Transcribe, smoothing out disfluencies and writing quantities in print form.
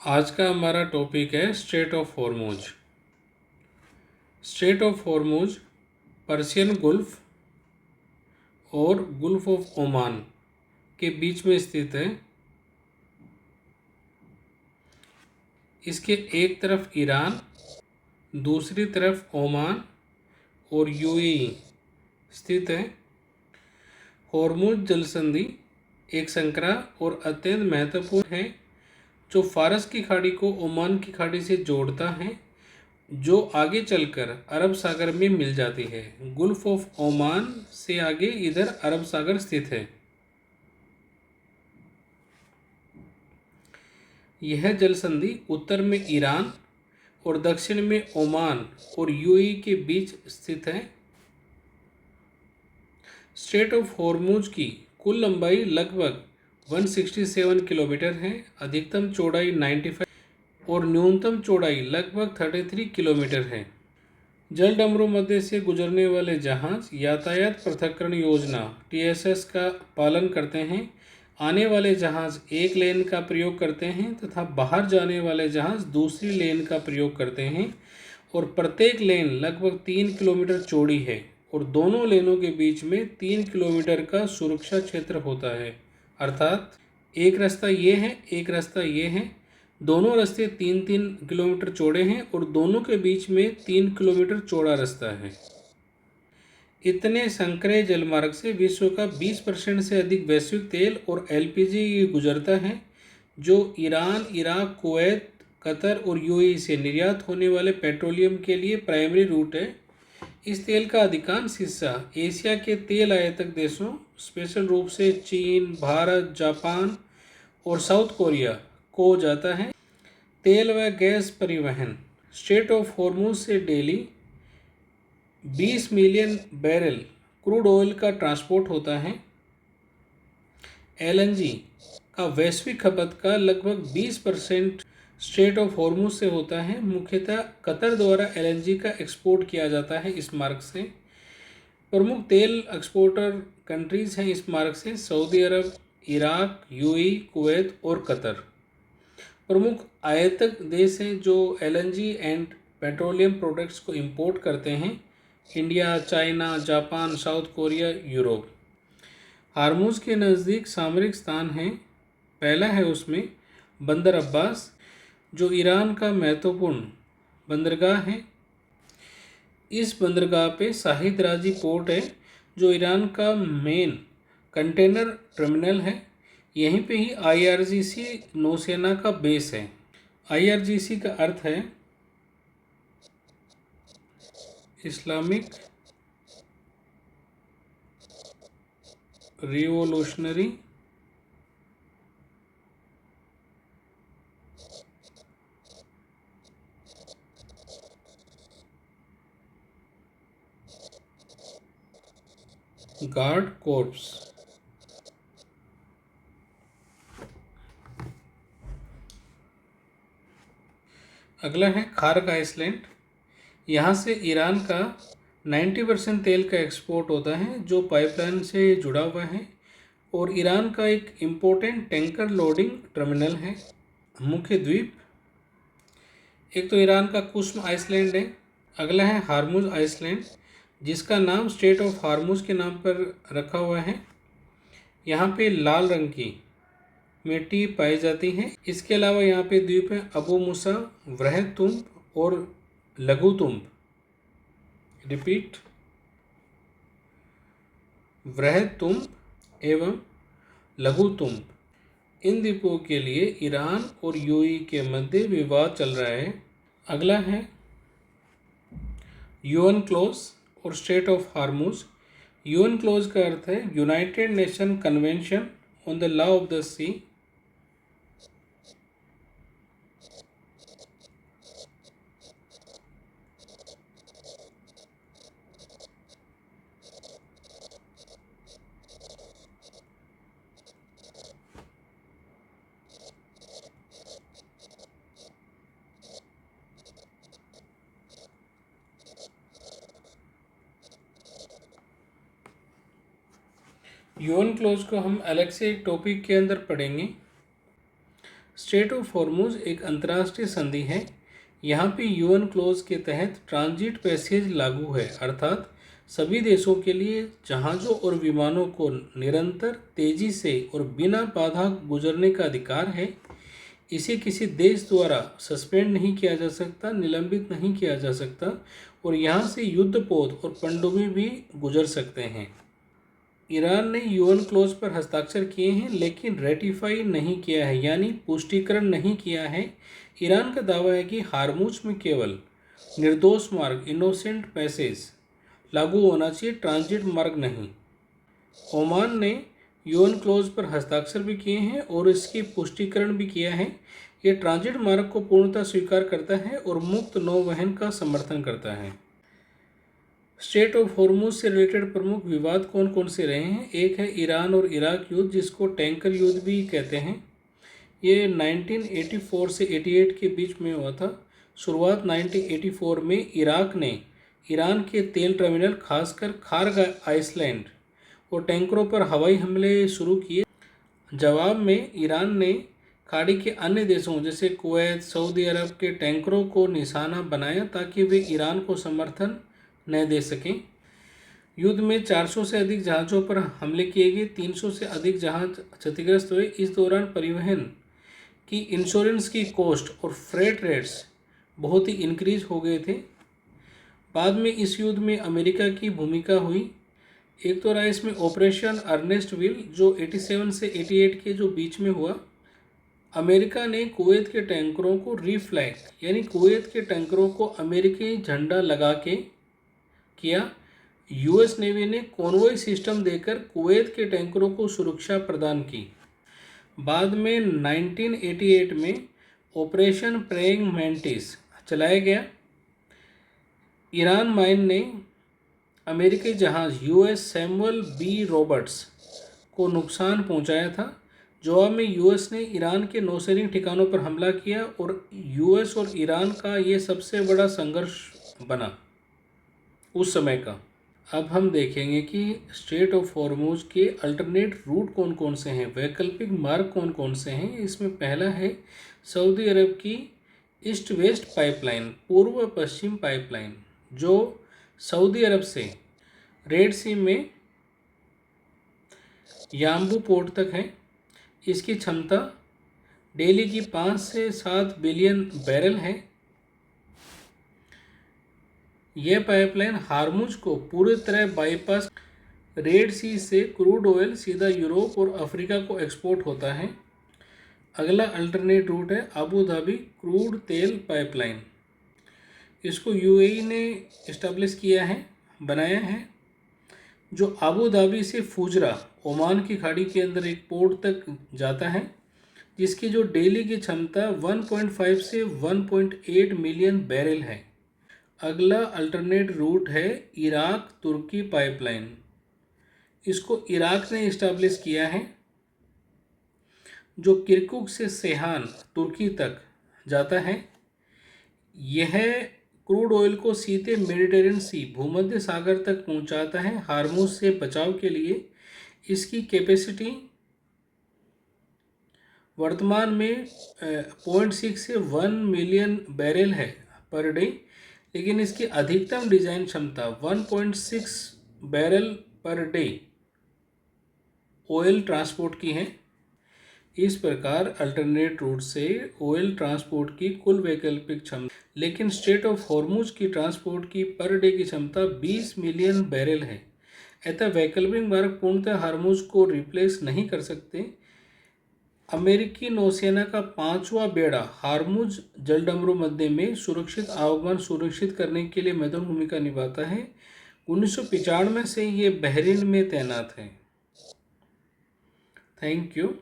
आज का हमारा टॉपिक है straight of Hormuz. Straight of Hormuz Persian Gulf और गुल्फ ऑफ ओमान के बीच में स्थित है। इसके एक तरफ ईरान, दूसरी तरफ ओमान और यूएई स्थित है। हॉर्मुज जलसंधि एक संकरा और अत्यंत महत्वपूर्ण है जो फारस की खाड़ी को ओमान की खाड़ी से जोड़ता है, जो आगे चलकर अरब सागर में मिल जाती है। गुल्फ ऑफ ओमान से आगे इधर अरब सागर स्थित है। यह जलसंधि उत्तर में ईरान और दक्षिण में ओमान और यूएई के बीच स्थित है। स्ट्रेट ऑफ हॉर्मुज की कुल लंबाई लगभग 167 किलोमीटर है। अधिकतम चौड़ाई 95 और न्यूनतम चौड़ाई लगभग 33 किलोमीटर है। जल डमरू मध्य से गुजरने वाले जहाज यातायात पृथक्करण योजना TSS का पालन करते हैं। आने वाले जहाज एक लेन का प्रयोग करते हैं तथा बाहर जाने वाले जहाज दूसरी लेन का प्रयोग करते हैं और प्रत्येक लेन लगभग 3 किलोमीटर चौड़ी है और दोनों लेनों के बीच में 3 किलोमीटर का सुरक्षा क्षेत्र होता है। अर्थात एक रास्ता ये है, एक रास्ता ये है। दोनों रास्ते 3-3 किलोमीटर चौड़े हैं और दोनों के बीच में 3 किलोमीटर चौड़ा रास्ता है। इतने संकरे जलमार्ग से विश्व का 20% से अधिक वैश्विक तेल और LPG गुजरता है, जो ईरान, इराक, कुवैत, कतर और यूएई से निर्यात होने वाले पेट्रोलियम के लिए प्राइमरी रूट है। इस तेल का अधिकांश हिस्सा एशिया के तेल आयातक देशों, स्पेशल रूप से चीन, भारत, जापान और साउथ कोरिया को जाता है। तेल व गैस परिवहन स्ट्रेट ऑफ हॉर्मुज से daily 20 million barrel crude oil का ट्रांसपोर्ट होता है। LNG का वैश्विक खपत का लगभग 20% स्ट्रेट ऑफ हॉर्मुज से होता है। मुख्यतः कतर द्वारा LNG का एक्सपोर्ट किया जाता है इस मार्ग से। प्रमुख तेल एक्सपोर्टर कंट्रीज हैं इस मार्ग से सऊदी अरब, इराक, यूएई, कुवैत और कतर। प्रमुख आयातक देश हैं जो LNG एंड पेट्रोलियम प्रोडक्ट्स को इंपोर्ट करते हैं: India, China, Japan, south Korea, Europe. Hormuz के नज़दीक सामरिक स्थान हैं। पहला है उसमें बंदर अब्बास, जो ईरान का महत्वपूर्ण बंदरगाह है। इस बंदरगाह पे शाहिद राजी पोर्ट है, जो ईरान का मेन कंटेनर टर्मिनल है। यहीं पे ही IRGC नौसेना का बेस है। IRGC का अर्थ है इस्लामिक रिवोल्यूशनरी गार्ड कोर्प्स। अगला है खार्क आइसलैंड। यहाँ से ईरान का 90% तेल का एक्सपोर्ट होता है, जो पाइपलाइन से जुड़ा हुआ है और ईरान का एक इम्पोर्टेंट टैंकर लोडिंग टर्मिनल है। मुख्य द्वीप एक तो ईरान का कुस्म आइसलैंड है। अगला है हार्मुज आइसलैंड, जिसका नाम स्ट्रेट ऑफ हार्मुज के नाम पर रखा हुआ है। यहाँ पे लाल रंग की मिट्टी पाई जाती है। इसके अलावा यहाँ पे द्वीप है अबू मूसा, वृहद तुंब और लघु तुंब। रिपीट, वृहद तुंब एवं लघु तुंब। इन द्वीपों के लिए ईरान और यूएई के मध्य विवाद चल रहा है। अगला है UN क्लोज और strait of Hormuz. UN clos का अर्थ है United Nation Convention on the law of the sea. UN clos को हम अलग से एक टॉपिक के अंदर पढ़ेंगे। स्ट्रेट ऑफ हॉर्मुज एक अंतर्राष्ट्रीय संधि है। यहाँ पे यूएन क्लोज के तहत ट्रांजिट पैसेज लागू है, अर्थात सभी देशों के लिए जहाज़ों और विमानों को निरंतर तेजी से और बिना बाधा गुजरने का अधिकार है। इसे किसी देश द्वारा सस्पेंड नहीं किया जा सकता, निलंबित नहीं किया जा सकता और यहाँ से युद्धपोत और पनडुब्बी भी गुजर सकते हैं। ईरान ने यूएन क्लोज पर हस्ताक्षर किए हैं लेकिन रेटिफाई नहीं किया है, यानी पुष्टिकरण नहीं किया है। ईरान का दावा है कि हार्मुज में केवल निर्दोष मार्ग, इनोसेंट पैसेज लागू होना चाहिए, ट्रांजिट मार्ग नहीं। ओमान ने यूएन क्लोज पर हस्ताक्षर भी किए हैं और इसकी पुष्टिकरण भी किया है। ये ट्रांजिट मार्ग को पूर्णतः स्वीकार करता है और मुक्त नौवहन का समर्थन करता है। स्ट्रेट ऑफ हॉर्मुज से रिलेटेड प्रमुख विवाद कौन कौन से रहे हैं? एक है ईरान और इराक युद्ध, जिसको टैंकर युद्ध भी कहते हैं। ये 1984 से 88 के बीच में हुआ था। शुरुआत 1984 में इराक ने ईरान के तेल टर्मिनल, खासकर खार्ग आइसलैंड और टैंकरों पर हवाई हमले शुरू किए। जवाब में ईरान ने खाड़ी के अन्य देशों जैसे कुवैत, सऊदी अरब के टैंकरों को निशाना बनाया ताकि वे ईरान को समर्थन न दे सकें। युद्ध में 400 से अधिक जहाज़ों पर हमले किए गए, 300 से अधिक जहाज़ क्षतिग्रस्त हुए। इस दौरान परिवहन की इंश्योरेंस की कॉस्ट और फ्रेट रेट्स बहुत ही इंक्रीज हो गए थे। बाद में इस युद्ध में अमेरिका की भूमिका हुई। एक तो रहा इसमें ऑपरेशन अर्नेस्ट विल, जो 87 से 88 के जो बीच में हुआ। अमेरिका ने कुवैत के टैंकरों को रीफ्लैग, यानी कुवैत के टैंकरों को अमेरिकी झंडा लगा के किया। यूएस नेवी ने कॉन्वॉय सिस्टम देकर कुवैत के टैंकरों को सुरक्षा प्रदान की। बाद में 1988 में ऑपरेशन प्रेइंग मैंटिस चलाया गया। ईरान माइन ने अमेरिकी जहाज़ यूएस सैमुअल बी रॉबर्ट्स को नुकसान पहुंचाया था। जवाब में यूएस ने ईरान के नौसैनिक ठिकानों पर हमला किया और यूएस और ईरान का ये सबसे बड़ा संघर्ष बना उस समय का। अब हम देखेंगे कि स्ट्रेट ऑफ हॉर्मुज के अल्टरनेट रूट कौन कौन से हैं, वैकल्पिक मार्ग कौन कौन से हैं। इसमें पहला है सऊदी अरब की ईस्ट वेस्ट पाइपलाइन, पूर्व पश्चिम पाइपलाइन, जो सऊदी अरब से रेड सी में याम्बू पोर्ट तक है। इसकी क्षमता डेली की 5 से 7 बिलियन बैरल है। यह पाइपलाइन हार्मुज को पूरी तरह बाईपास, रेड सी से क्रूड ऑयल सीधा यूरोप और अफ्रीका को एक्सपोर्ट होता है। अगला अल्टरनेट रूट है अबू धाबी क्रूड तेल पाइपलाइन। इसको यूएई ने इस्टेब्लिश किया है, बनाया है, जो अबू धाबी से फुजरा, ओमान की खाड़ी के अंदर एक पोर्ट तक जाता है, जिसकी जो डेली की क्षमता 1.5 से 1.8 मिलियन बैरल है। अगला अल्टरनेट रूट है इराक तुर्की पाइपलाइन। इसको इराक ने इस्टेब्लिश किया है, जो किरकुक से सेहान तुर्की तक जाता है। यह क्रूड ऑयल को सीधे मेडिटेरियन सी, भूमध्य सागर तक पहुंचाता है। हार्मुज से बचाव के लिए इसकी कैपेसिटी वर्तमान में 0.6 से 1 मिलियन बैरल है पर डे, लेकिन इसकी अधिकतम डिज़ाइन क्षमता 1.6 barrel per day oil transport की है। इस प्रकार अल्टरनेट रूट से ऑयल ट्रांसपोर्ट की कुल वैकल्पिक क्षमता, लेकिन स्ट्रेट ऑफ हॉर्मुज की ट्रांसपोर्ट की पर डे की क्षमता 20 मिलियन बैरल है। अतः वैकल्पिक मार्ग पूर्णतः हार्मुज को रिप्लेस नहीं कर सकते। अमेरिकी नौसेना का 5वां बेड़ा हार्मुज जलडमरू मध्य में सुरक्षित आवागमन सुनिश्चित करने के लिए महत्वपूर्ण भूमिका निभाता है। 1995 से ये बहरीन में तैनात है। Thank you.